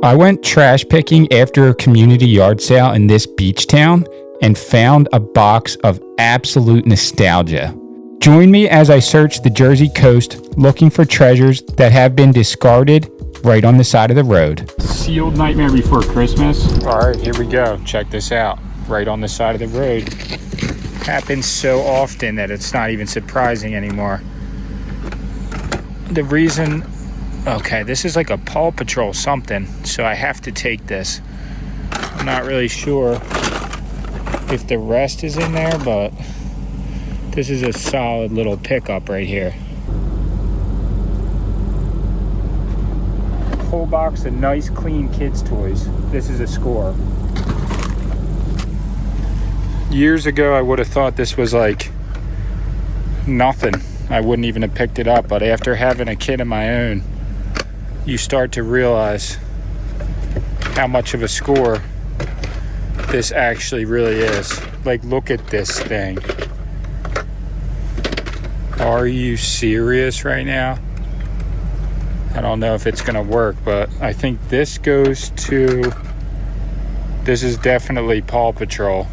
I went trash picking after a community yard sale in this beach town and found a box of absolute nostalgia. Join me as I search the Jersey coast looking for treasures that have been discarded right on the side of the road. Sealed Nightmare Before Christmas. All right, here we go. Check this out. Right on the side of the road. Happens so often that it's not even surprising anymore. The reason... Okay, this is like a Paw Patrol something, so I have to take this. I'm not really sure if the rest is in there, but this is a solid little pickup right here. Whole box of nice, clean kids' toys. This is a score. Years ago, I would have thought this was like nothing. I wouldn't even have picked it up, but after having a kid of my own, you start to realize how much of a score this actually really is. Like, look at this thing. Are you serious right now? I don't know if it's gonna work, but I think this goes to... This is definitely Paw Patrol.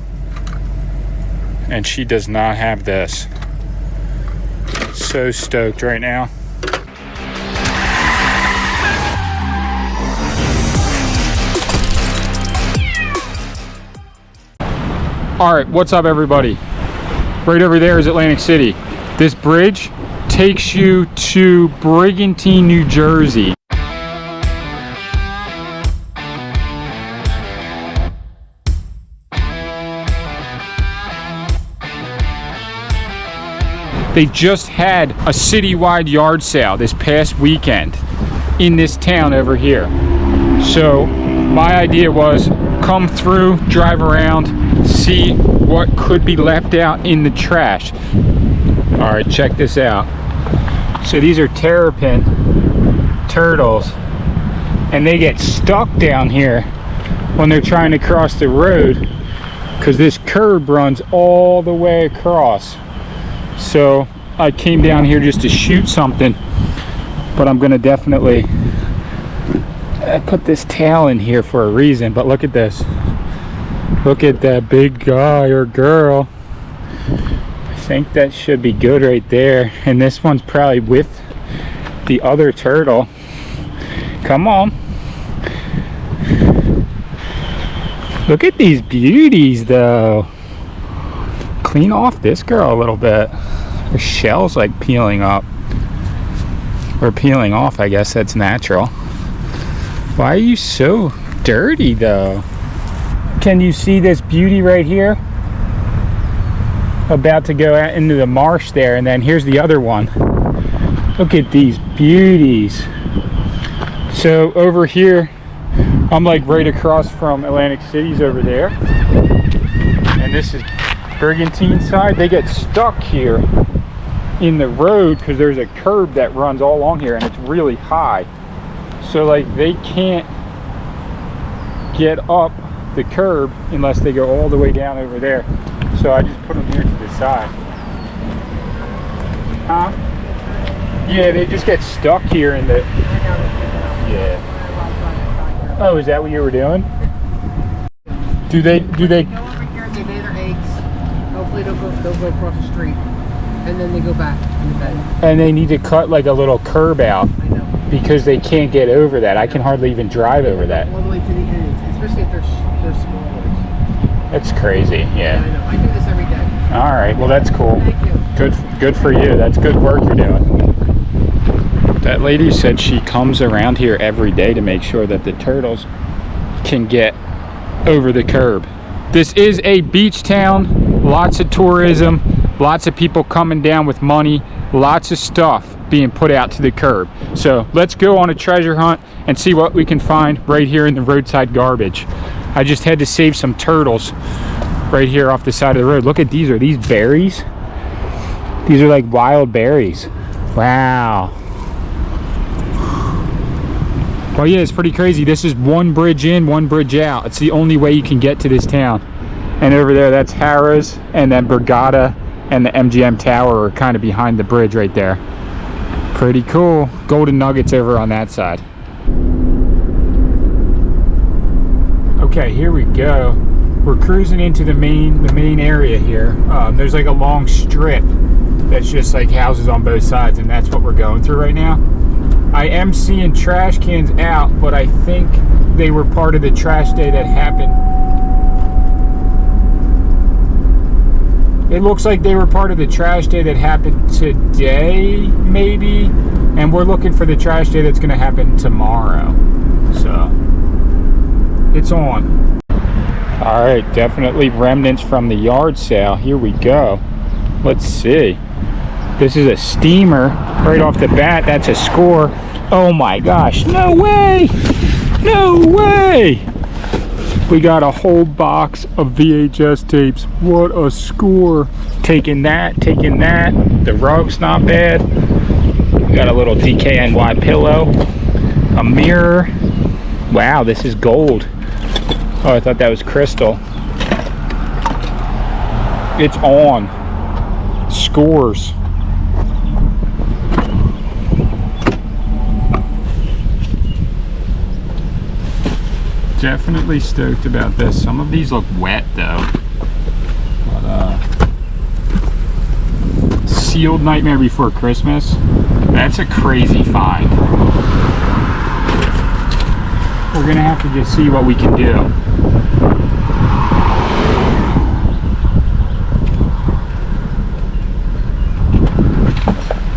And she does not have this. So stoked right now. All right, what's up everybody? Right over there is Atlantic City. This bridge takes you to Brigantine, New Jersey. They just had a citywide yard sale this past weekend in this town over here. So my idea was come through, drive around, see what could be left out in the trash. All right, check this out. So these are terrapin turtles, and they get stuck down here when they're trying to cross the road because this curb runs all the way across. So I came down here just to shoot something, but I'm gonna definitely put this tail in here for a reason. But look at this. Look at that big guy or girl. I think that should be good right there. And this one's probably with the other turtle. Come on. Look at these beauties though. Clean off this girl a little bit. Her shell's like peeling up. Or peeling off, I guess that's natural. Why are you so dirty though? Can you see this beauty right here? About to go out into the marsh there, and then here's the other one. Look at these beauties. So over here, I'm like right across from Atlantic City's over there. And this is Brigantine side. They get stuck here in the road because there's a curb that runs all along here and it's really high. So like they can't get up the curb unless they go all the way down over there. So I just put them here to the side. Yeah, they just get stuck here in the... Yeah. Oh, is that what you were doing? Do they... Go over here, they lay their eggs. Hopefully they'll go across the street. And then they go back in the bed. And they need to cut like a little curb out. I know. Because they can't get over that. I can hardly even drive over that. All the way to the end, especially if they're small ones. That's crazy, yeah. I know. I do this every day. All right, well that's cool. Thank you. Good for you. That's good work you're doing. That lady said she comes around here every day to make sure that the turtles can get over the curb. This is a beach town, lots of tourism, lots of people coming down with money, lots of stuff being put out to the curb. So let's go on a treasure hunt and see what we can find right here in the roadside garbage. I just had to save some turtles right here off the side of the road. Look at these. Are these berries? These are like wild berries. Wow. Well, yeah, it's pretty crazy. This is one bridge in, one bridge out. It's the only way you can get to this town. And over there, that's Harrah's, and then Borgata and the MGM Tower are kind of behind the bridge right there. Pretty cool. Golden nuggets over on that side. Okay, here we go. We're cruising into the main area here. There's like a long strip that's just like houses on both sides, and that's what we're going through right now. I am seeing trash cans out, but I think they were part of the trash day that happened. It looks like they were part of the trash day that happened today, maybe, and we're looking for the trash day that's going to happen tomorrow. So, it's on. All right, definitely remnants from the yard sale. Here we go. Let's see. This is a steamer right off the bat. That's a score. Oh my gosh, no way! No way! We got a whole box of VHS tapes. What a score. Taking that. The rug's not bad. We got a little DKNY pillow. A mirror. Wow, this is gold. Oh, I thought that was crystal. It's on. Scores. Definitely stoked about this. Some of these look wet though. But, sealed Nightmare Before Christmas. That's a crazy find. We're gonna have to just see what we can do.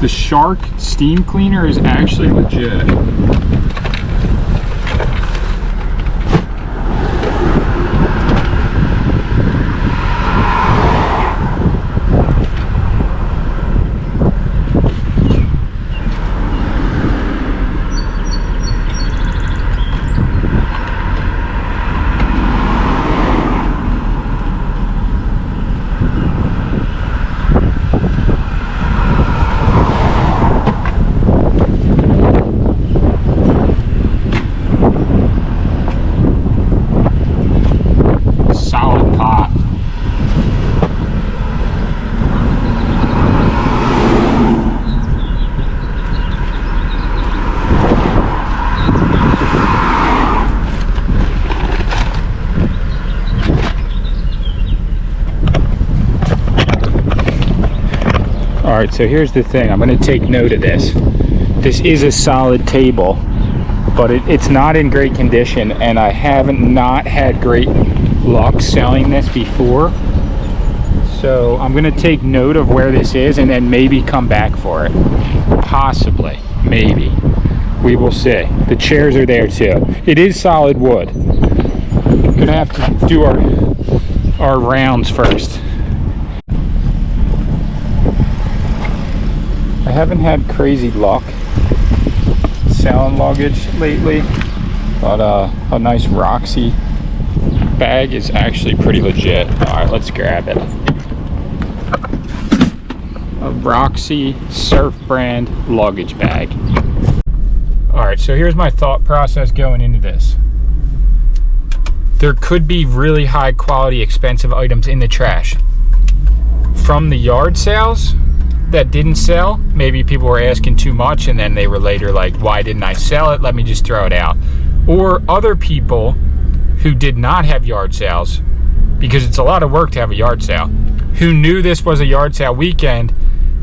The Shark steam cleaner is actually legit. Alright, so here's the thing. I'm going to take note of this. This is a solid table, but it's not in great condition, and I haven't not had great luck selling this before. So I'm going to take note of where this is and then maybe come back for it. Possibly. Maybe. We will see. The chairs are there too. It is solid wood. I'm going to have to do our rounds first. I haven't had crazy luck selling luggage lately, but a nice Roxy bag is actually pretty legit. Alright, let's grab it. A Roxy Surf brand luggage bag. Alright, so here's my thought process going into this. There could be really high quality expensive items in the trash from the yard sales that didn't sell. Maybe people were asking too much and then they were later like, why didn't I sell it? Let me just throw it out. Or other people who did not have yard sales, because it's a lot of work to have a yard sale, who knew this was a yard sale weekend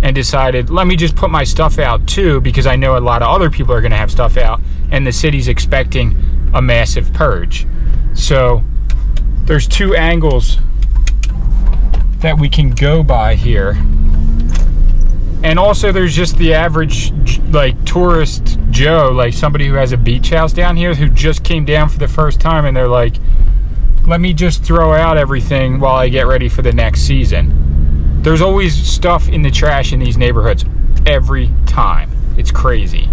and decided, let me just put my stuff out too, because I know a lot of other people are going to have stuff out and the city's expecting a massive purge. So there's two angles that we can go by here. And also there's just the average like tourist Joe, like somebody who has a beach house down here who just came down for the first time and they're like, let me just throw out everything while I get ready for the next season. There's always stuff in the trash in these neighborhoods every time. It's crazy.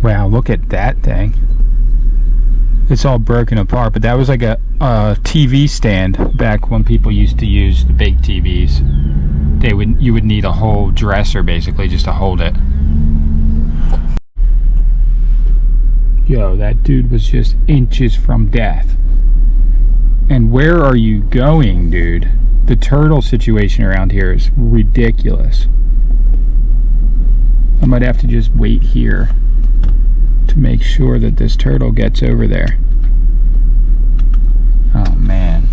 Wow, look at that thing. It's all broken apart, but that was like a TV stand back when people used to use the big TVs. You would need a whole dresser basically just to hold it. Yo, that dude was just inches from death. And where are you going, dude? The turtle situation around here is ridiculous. I might have to just wait here to make sure that this turtle gets over there. Oh man.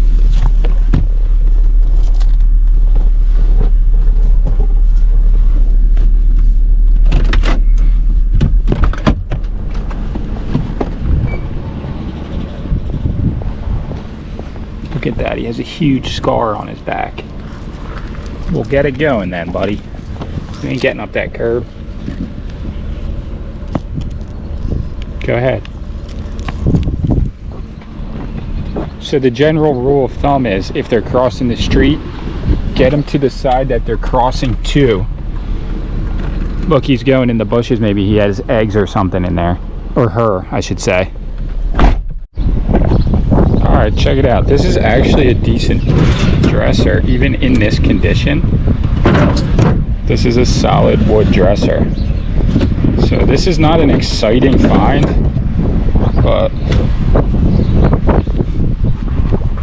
Look at that, he has a huge scar on his back. We'll get it going then, buddy. You ain't getting up that curb. Go ahead. So the general rule of thumb is if they're crossing the street, get them to the side that they're crossing to. Look, he's going in the bushes. Maybe he has eggs or something in there. Or her, I should say. Alright, check it out. This is actually a decent dresser, even in this condition. This is a solid wood dresser. So this is not an exciting find, but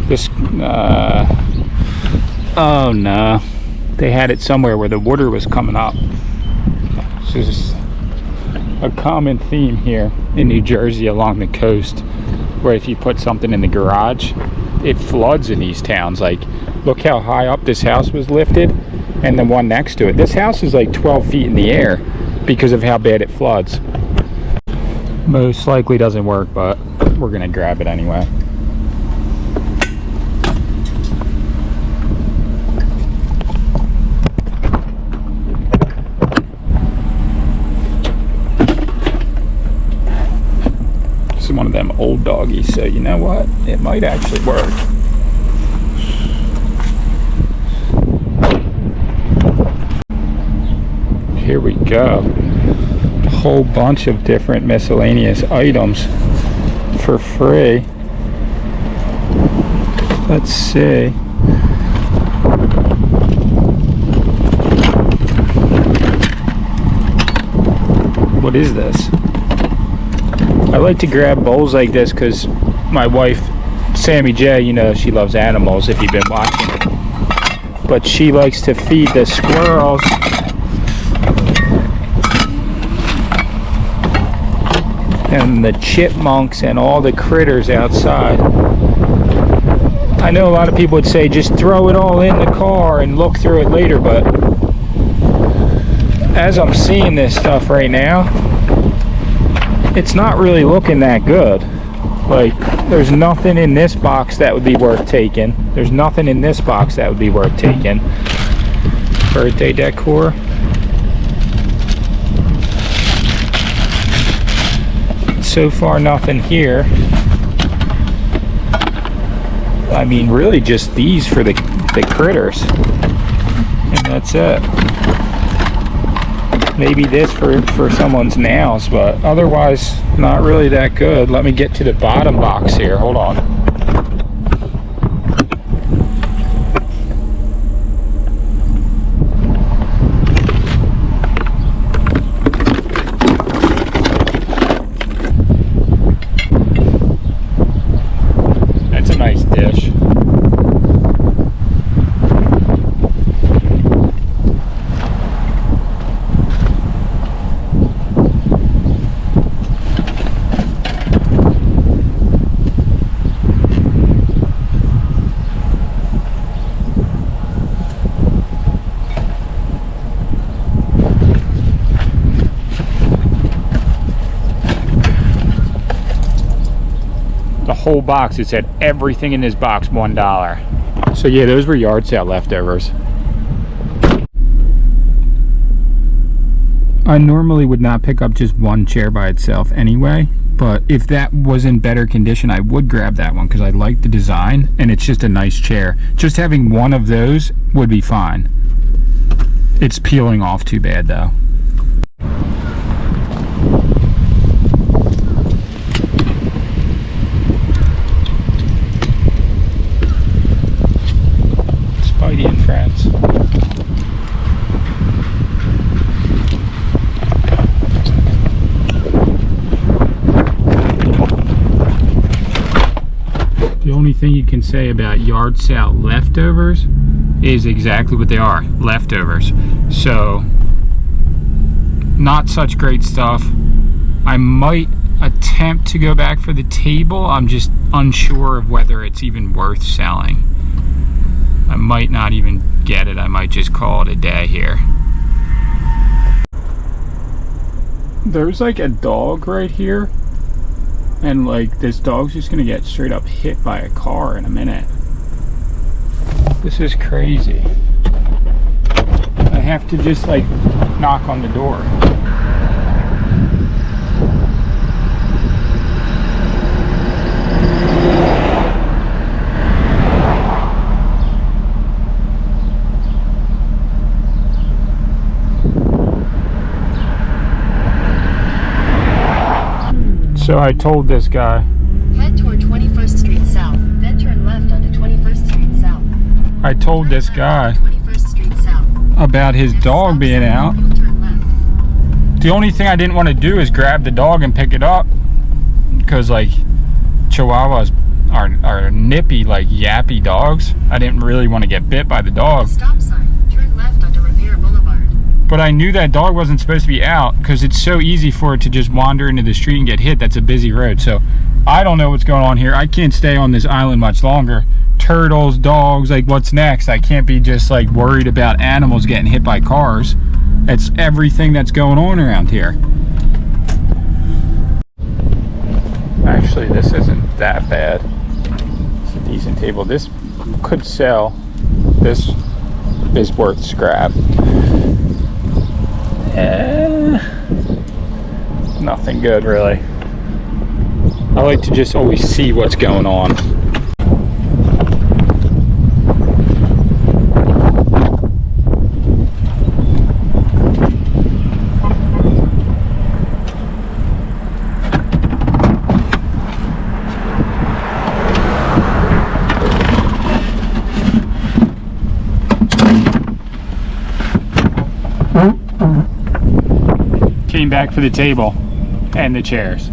this, oh no, they had it somewhere where the water was coming up. This is a common theme here in New Jersey along the coast, where if you put something in the garage, it floods in these towns. Like, look how high up this house was lifted, and the one next to it. This house is like 12 feet in the air because of how bad it floods. Most likely doesn't work, but we're gonna grab it anyway. This is one of them old doggies, so you know what? It might actually work. Here we go. A whole bunch of different miscellaneous items for free. Let's see. What is this? I like to grab bowls like this because my wife, Sammy J, you know she loves animals if you've been watching. But she likes to feed the squirrels and the chipmunks and all the critters outside. I know a lot of people would say just throw it all in the car and look through it later, but as I'm seeing this stuff right now, it's not really looking that good. Like, there's nothing in this box that would be worth taking. There's nothing in this box that would be worth taking. Birthday decor. So far nothing here. I mean, really just these for the critters, and that's it. Maybe this for someone's nails, but otherwise not really that good. Let me get to the bottom box here. Hold on. Whole box, it said everything in this box $1. So yeah, those were yard sale leftovers. I normally would not pick up just one chair by itself anyway, but if that was in better condition, I would grab that one because I like the design and it's just a nice chair. Just having one of those would be fine. It's peeling off too bad though. And friends. The only thing you can say about yard sale leftovers is exactly what they are, leftovers. So not such great stuff. I might attempt to go back for the table. I'm just unsure of whether it's even worth selling. I might not even get it. I might just call it a day here. There's like a dog right here, and like this dog's just gonna get straight up hit by a car in a minute. This is crazy. I have to just like knock on the door. So I told this guy, head toward 21st Street South, then turn left onto 21st Street South. I told this guy 21st Street South. About his dog being out. The only thing I didn't want to do is grab the dog and pick it up, because like Chihuahuas are nippy, like yappy dogs. I didn't really want to get bit by the dog. Stop sign. Turn left onto Revere Boulevard. But I knew that dog wasn't supposed to be out, because it's so easy for it to just wander into the street and get hit. That's a busy road. So I don't know what's going on here. I can't stay on this island much longer. Turtles, dogs, like what's next? I can't be just like worried about animals getting hit by cars. It's everything that's going on around here. Actually, this isn't that bad. It's a decent table. This could sell. This is worth scrap. Nothing good, really. I like to just always see what's going on. Came back for the table and the chairs.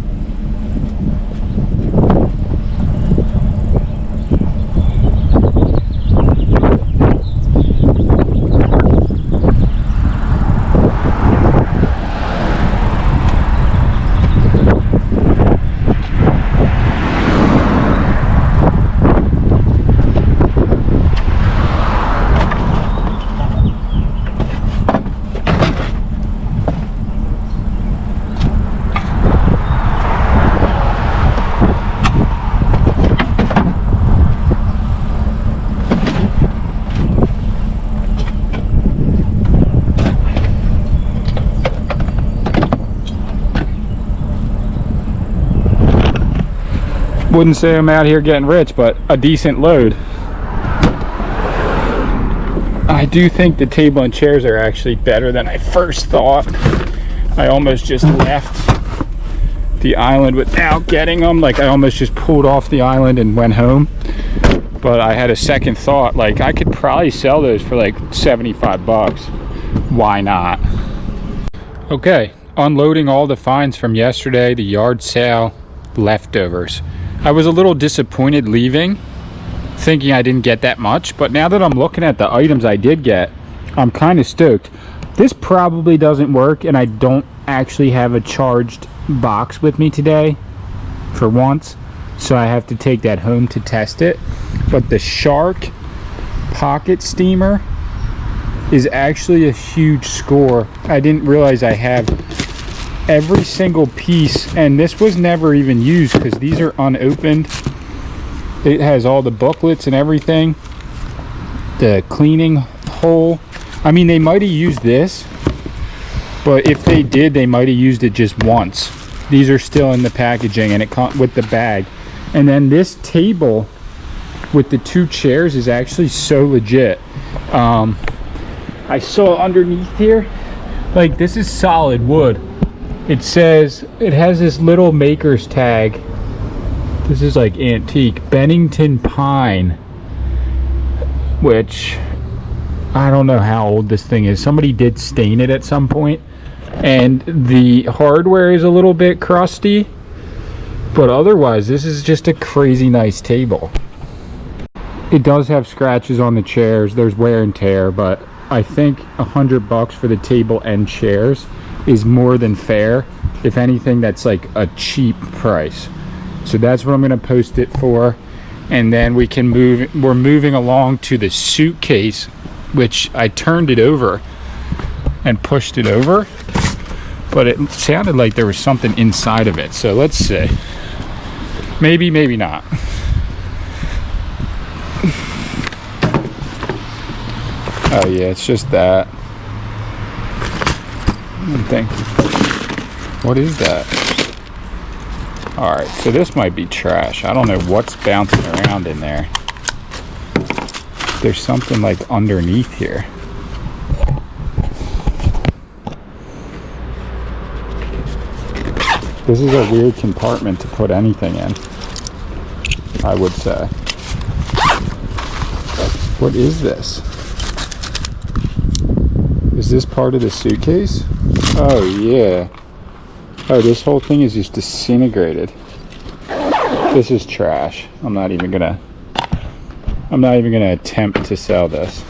Wouldn't say I'm out here getting rich, but a decent load. I do think the table and chairs are actually better than I first thought. I almost just left the island without getting them. Like I almost just pulled off the island and went home. But I had a second thought, like I could probably sell those for like 75 bucks. Why not? Okay, unloading all the finds from yesterday, the yard sale, leftovers. I was a little disappointed leaving, thinking I didn't get that much, but now that I'm looking at the items I did get, I'm kind of stoked. This probably doesn't work, and I don't actually have a charged box with me today, for once, so I have to take that home to test it. But the Shark pocket steamer is actually a huge score. I didn't realize I have every single piece, and this was never even used because these are unopened. It has all the booklets and everything, the cleaning hole. I mean, they might have used this, but if they did, they might have used it just once. These are still in the packaging, and it comes with the bag. And then this table with the two chairs is actually so legit. I saw underneath here, like, this is solid wood. It says, it has this little maker's tag. This is like antique, Bennington pine, which I don't know how old this thing is. Somebody did stain it at some point, and the hardware is a little bit crusty, but otherwise this is just a crazy nice table. It does have scratches on the chairs, there's wear and tear, but I think $100 for the table and chairs is more than fair. if anything, that's like a cheap price. So that's what I'm gonna post it for. And then we can move, we're moving along to the suitcase, which I turned it over and pushed it over, but it sounded like there was something inside of it. So let's see. Maybe, maybe not. Oh yeah, it's just that. I think. What is that? Alright, so this might be trash. I don't know what's bouncing around in there. There's something like underneath here. This is a weird compartment to put anything in, I would say. What is this? Is this part of the suitcase? Oh yeah. Oh, this whole thing is just disintegrated. This is trash. I'm not even gonna attempt to sell this.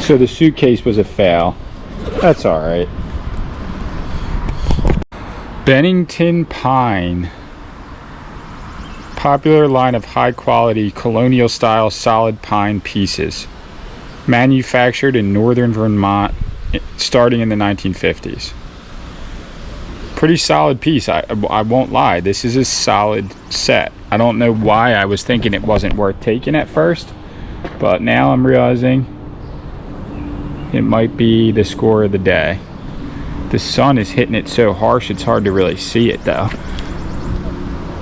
So the suitcase was a fail. That's all right. Bennington Pine. Popular line of high quality colonial style solid pine pieces. Manufactured in northern Vermont starting in the 1950s. Pretty solid piece, I won't lie. This is a solid set. I don't know why I was thinking it wasn't worth taking at first, but now I'm realizing it might be the score of the day. The sun is hitting it so harsh it's hard to really see it though.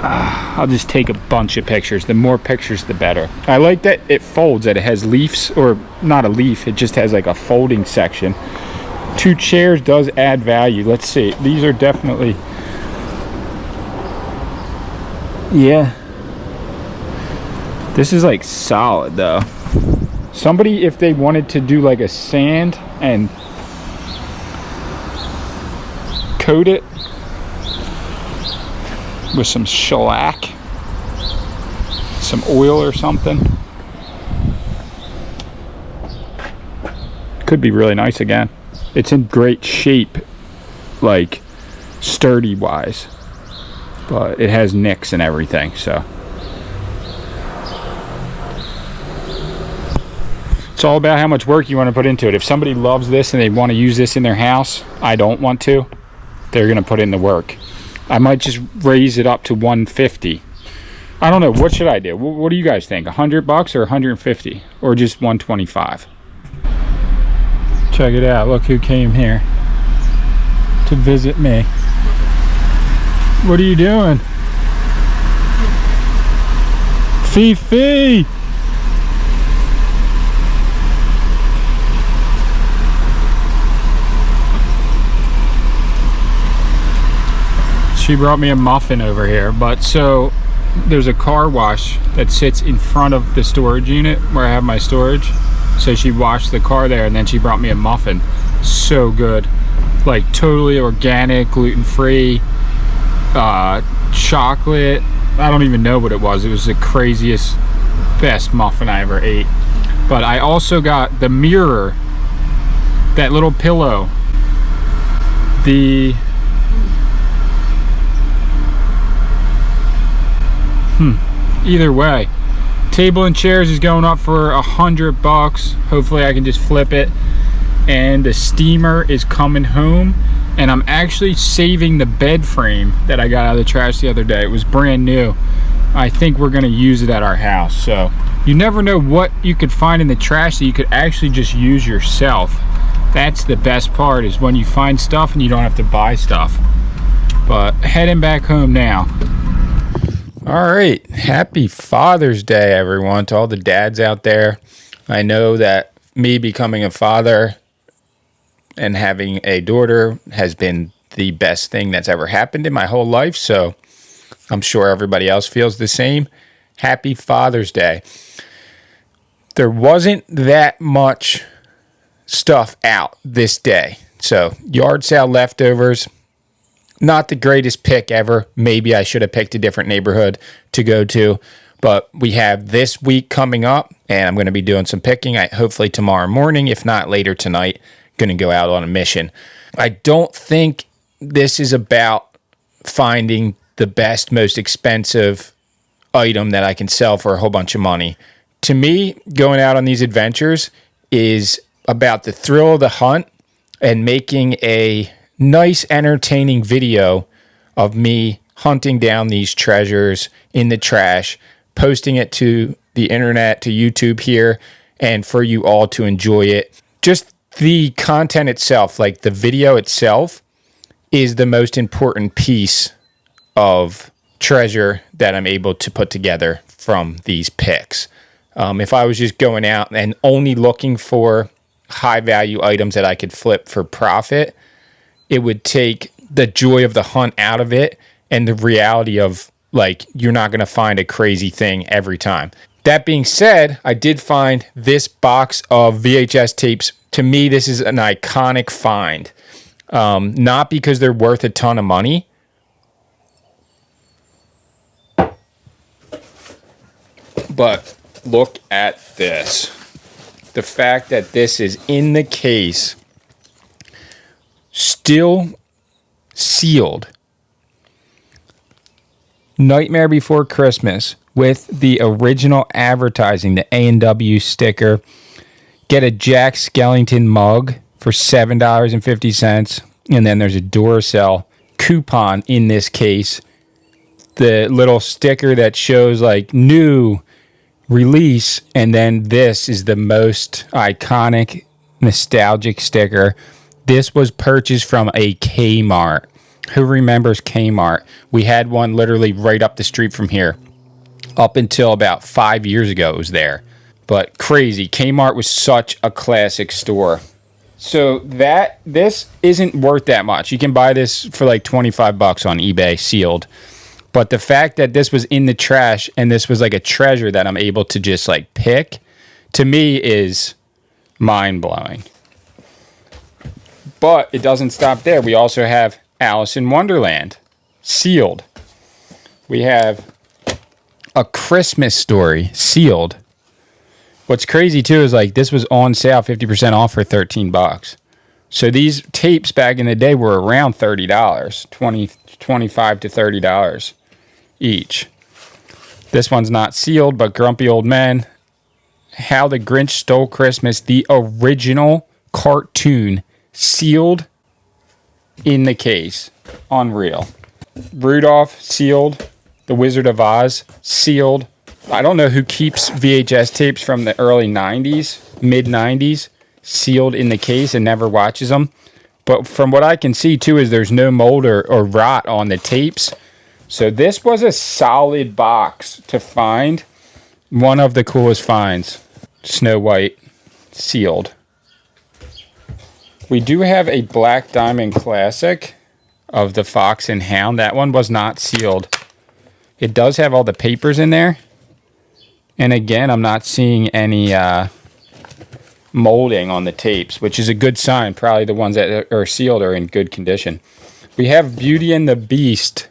I'll just take a bunch of pictures. The more pictures the better. I like that it folds, that it has leaves, or not a leaf, it just has like a folding section. 2 chairs does add value. Let's see, these are definitely, yeah, this is like solid though. Somebody, if they wanted to do like a sand and coat it with some shellac, some oil or something, could be really nice again. It's in great shape, like sturdy wise, but it has nicks and everything, so it's all about how much work you want to put into it. If somebody loves this and they want to use this in their house, I don't want to, they're gonna put in the work. I might just raise it up to 150. I don't know, what should I do? What do you guys think? $100 or 150 or just 125? Check it out, look who came here to visit me. What are you doing? Fifi! She brought me a muffin over here, but so there's a car wash that sits in front of the storage unit where I have my storage. So she washed the car there and then she brought me a muffin. So good. Like totally organic, gluten-free, chocolate. I don't even know what it was. It was the craziest, best muffin I ever ate. But I also got the mirror, that little pillow, the either way, table and chairs is going up for $100. Hopefully I can just flip it. And the steamer is coming home, and I'm actually saving the bed frame that I got out of the trash the other day. It was brand new. I think we're gonna use it at our house. So you never know what you could find in the trash that you could actually just use yourself. That's the best part, is when you find stuff and you don't have to buy stuff. But heading back home now. All right, happy Father's Day, everyone, to all the dads out there. I know that me becoming a father and having a daughter has been the best thing that's ever happened in my whole life, so I'm sure everybody else feels the same. Happy Father's Day. There wasn't that much stuff out this day, so yard sale leftovers. Not the greatest pick ever. Maybe I should have picked a different neighborhood to go to. But we have this week coming up, and I'm going to be doing some picking. Hopefully tomorrow morning, if not later tonight. Going to go out on a mission. I don't think this is about finding the best, most expensive item that I can sell for a whole bunch of money. To me, going out on these adventures is about the thrill of the hunt and making a nice, entertaining video of me hunting down these treasures in the trash, posting it to the internet, to YouTube here, and for you all to enjoy it. Just the content itself, like the video itself, is the most important piece of treasure that I'm able to put together from these picks. If I was just going out and only looking for high value items that I could flip for profit, it would take the joy of the hunt out of it and the reality of, like, you're not going to find a crazy thing every time. That being said, I did find this box of VHS tapes. To me, this is an iconic find. Not because they're worth a ton of money, but look at this. The fact that this is in the case, still sealed. Nightmare Before Christmas with the original advertising, the A&W sticker. Get a Jack Skellington mug for $7.50. And then there's a Duracell coupon in this case. The little sticker that shows like new release. And then this is the most iconic nostalgic sticker. This was purchased from a Kmart. Who remembers Kmart? We had one literally right up the street from here. Up until about 5 years ago, it was there. But crazy. Kmart was such a classic store. So this isn't worth that much. You can buy this for like $25 on eBay, sealed. But the fact that this was in the trash and this was like a treasure that I'm able to just like pick, to me is mind-blowing. But it doesn't stop there. We also have Alice in Wonderland, sealed. We have A Christmas Story, sealed. What's crazy too is like this was on sale 50% off for $13. So these tapes back in the day were around $30, $25 to $30 each. This one's not sealed, but Grumpy Old Men, How the Grinch Stole Christmas, the original cartoon, sealed in the case. Unreal. Rudolph, sealed. The Wizard of Oz, sealed. I don't know who keeps VHS tapes from the early 90s, mid 90s, sealed in the case and never watches them. But from what I can see too is there's no mold or rot on the tapes. So this was a solid box to find. One of the coolest finds. Snow White, sealed. We do have a Black Diamond Classic of the Fox and Hound. That one was not sealed. It does have all the papers in there. And again, I'm not seeing any molding on the tapes, which is a good sign. Probably the ones that are sealed are in good condition. We have Beauty and the Beast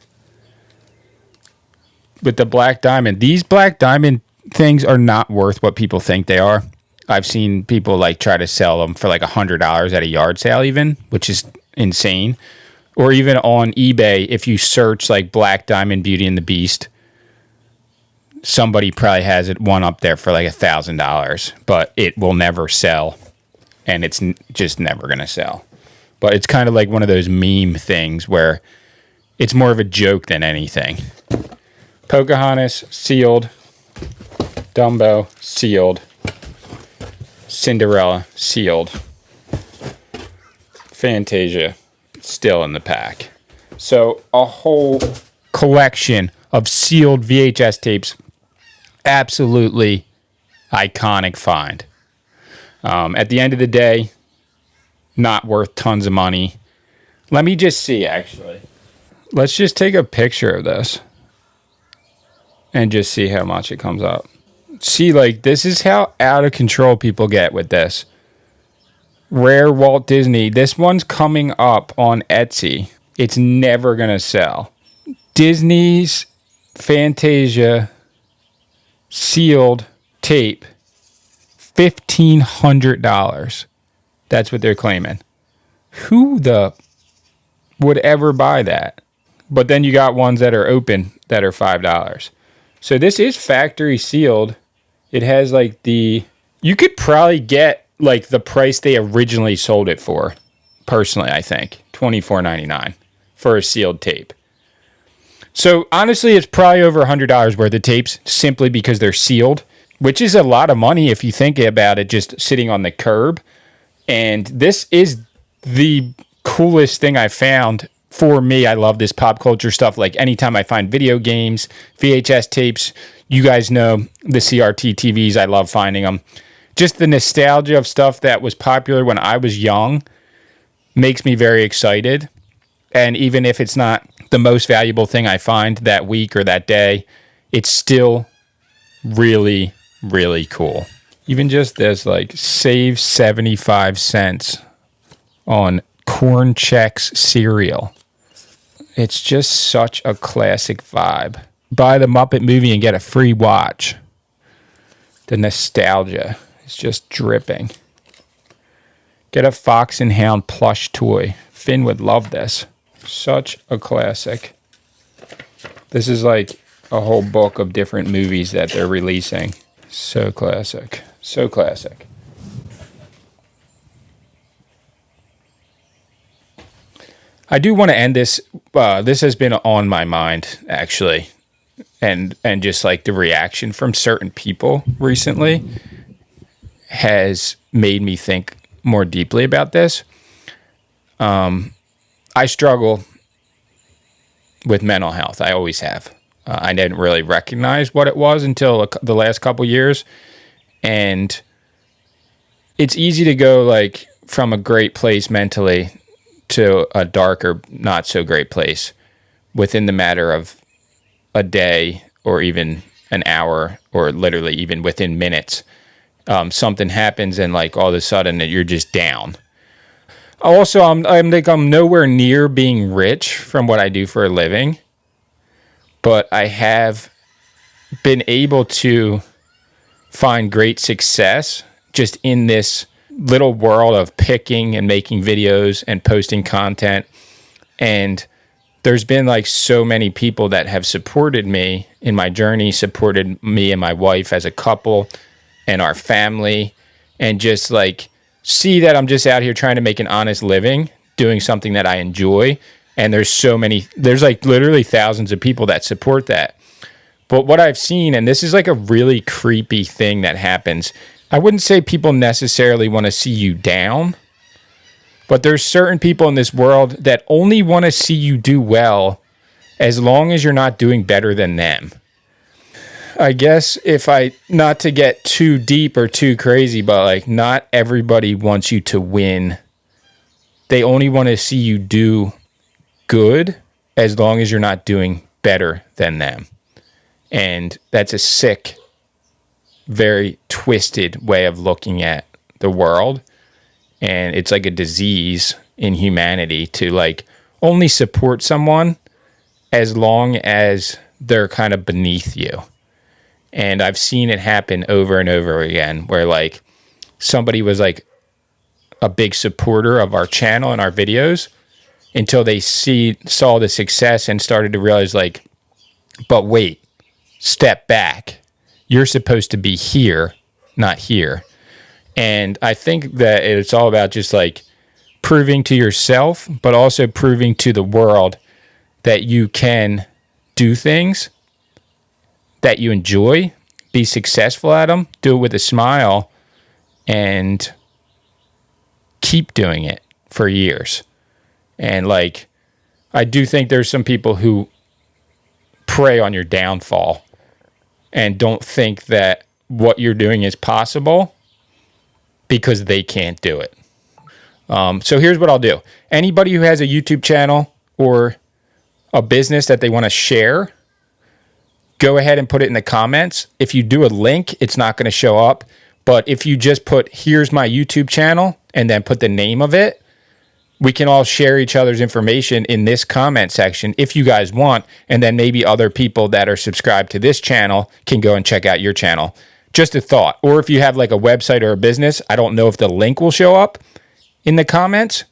with the Black Diamond. These Black Diamond things are not worth what people think they are. I've seen people like try to sell them for like $100 at a yard sale even, which is insane. Or even on eBay, if you search like Black Diamond Beauty and the Beast, somebody probably has it one up there for like $1,000, but it will never sell, and it's just never going to sell. But it's kind of like one of those meme things where it's more of a joke than anything. Pocahontas, sealed. Dumbo, sealed. Cinderella, sealed. Fantasia, still in the pack. So a whole collection of sealed VHS tapes. Absolutely iconic find. At the end of the day, not worth tons of money. Let me just see, actually. Let's just take a picture of this and just see how much it comes up. See, like, this is how out of control people get with this. Rare Walt Disney. This one's coming up on Etsy. It's never going to sell. Disney's Fantasia sealed tape, $1,500. That's what they're claiming. Who the would ever buy that? But then you got ones that are open that are $5. So this is factory sealed. It has like you could probably get like the price they originally sold it for. Personally, I think $24.99 for a sealed tape. So honestly, it's probably over $100 worth of tapes simply because they're sealed, which is a lot of money if you think about it, just sitting on the curb. And this is the coolest thing I found for me. I love this pop culture stuff. Like anytime I find video games, VHS tapes, you guys know the CRT TVs, I love finding them. Just the nostalgia of stuff that was popular when I was young makes me very excited. And even if it's not the most valuable thing I find that week or that day, it's still really, really cool. Even just this, like, save 75 cents on Corn Chex cereal. It's just such a classic vibe. Buy the Muppet movie and get a free watch. The nostalgia is just dripping. Get a Fox and Hound plush toy. Finn would love this. Such a classic. This is like a whole book of different movies that they're releasing. So classic. So classic. I do want to end this. This has been on my mind, actually. And just like the reaction from certain people recently has made me think more deeply about this. I struggle with mental health. I always have. I didn't really recognize what it was until the last couple years. And it's easy to go like from a great place mentally to a darker, not so great place within the matter of a day or even an hour or literally even within minutes. Something happens and like all of a sudden you're just down. Also, I'm nowhere near being rich from what I do for a living, but I have been able to find great success just in this little world of picking and making videos and posting content. And there's been like so many people that have supported me in my journey, supported me and my wife as a couple and our family, and just like see that I'm just out here trying to make an honest living, doing something that I enjoy. And there's like literally thousands of people that support that. But what I've seen, and this is like a really creepy thing that happens, I wouldn't say people necessarily want to see you down, but there's certain people in this world that only want to see you do well as long as you're not doing better than them. I guess not to get too deep or too crazy, but like not everybody wants you to win. They only want to see you do good as long as you're not doing better than them. And that's a sick, very twisted way of looking at the world. And it's like a disease in humanity to like only support someone as long as they're kind of beneath you. And I've seen it happen over and over again where like somebody was like a big supporter of our channel and our videos until they saw the success and started to realize like, but wait, step back. You're supposed to be here, not here. And I think that it's all about just like proving to yourself, but also proving to the world that you can do things that you enjoy, be successful at them, do it with a smile, and keep doing it for years. And like, I do think there's some people who prey on your downfall and don't think that what you're doing is possible because they can't do it. So here's what I'll do. Anybody who has a YouTube channel or a business that they want to share, go ahead and put it in the comments. If you do a link, it's not going to show up. But if you just put, here's my YouTube channel, and then put the name of it, we can all share each other's information in this comment section if you guys want. And then maybe other people that are subscribed to this channel can go and check out your channel. Just a thought. Or if you have like a website or a business, I don't know if the link will show up in the comments.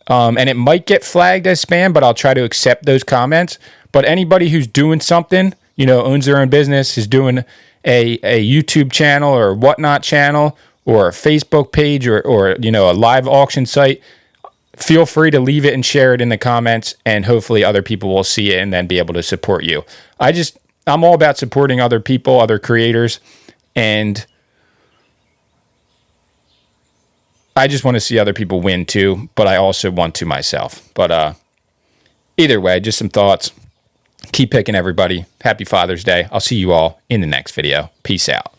And it might get flagged as spam, but I'll try to accept those comments. But anybody who's doing something, you know, owns their own business, is doing a YouTube channel or whatnot channel or a Facebook page or you know, a live auction site, feel free to leave it and share it in the comments, and hopefully other people will see it and then be able to support you. I'm all about supporting other people, other creators, and I just want to see other people win too, but I also want to myself. But either way, just some thoughts. Keep picking, everybody. Happy Father's Day. I'll see you all in the next video. Peace out.